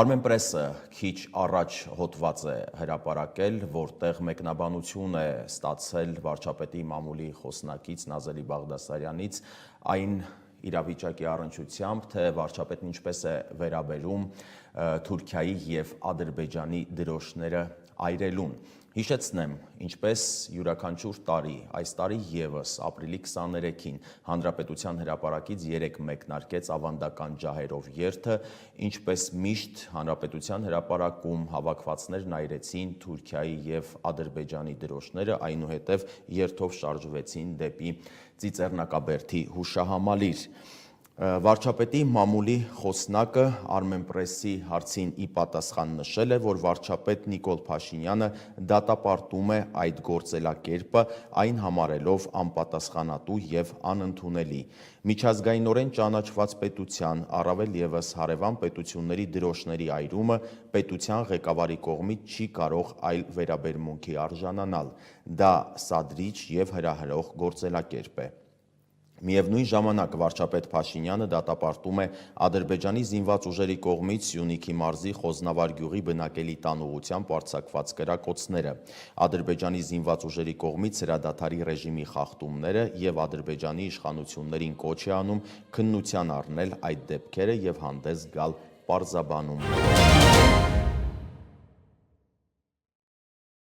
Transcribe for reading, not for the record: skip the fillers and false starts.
Armenpress-ը քիչ առաջ հոդված է հրապարակել, որտեղ մեկնաբանություն է ստացել վարչապետի մամուլի խոսնակից Նազելի Բաղդասարյանից այն իրավիճակի առնչությամբ, թե վարչապետն ինչպես է վերաբերում Թուրքիայի և Ադրբեջանի դրոշները այրելուն։ Հիշեցնեմ, ինչպես յուրաքանչյուր տարի, այս տարի ևս ապրիլի 23-ին Հանրապետության հրապարակից 3 մեկնարկեց ավանդական ջահերով երթը, ինչպես միշտ Հանրապետության հրապարակում հավաքվածներն այրեցին Թուրքիայի և Ադրբեջանի դրոշները, այնուհետև երթով շարժվեցին դեպի Ծիծեռնակաբերդի հուշահամալիր։ Վարչապետի մամուլի խոսնակը Armenpress-ի հարցին ի պատասխան նշել է, որ վարչապետ Նիկոլ Փաշինյանը դատապարտում է այդ գործելակերպը, այն համարելով անպատասխանատու և անընդունելի։ Միջազգայինորեն ճանաչված պետության, առավել ևս հարևան պետությունների դրոշների այրումը պետության ղեկավարի կողմից չի կարող այլ վերաբերմունքի արժանանալ։ Դա սադրիչ և հրահրող գործելակերպ է։ Միևնույն ժամանակ վարչապետ Փաշինյանը դատապարտում է Ադրբեջանի զինված ուժերի կողմից Սյունիքի մարզի Խոզնավար գյուղի բնակելի տան ուղղությամբ արձակված կրակոցները, Ադրբեջանի զինված ուժերի կողմից հրադադարի ռեժիմի խախտումները և Ադրբեջանի իշխանություններին կոչ է անում քննության առնել այդ դեպքերը և հանդես գալ պարզաբանում։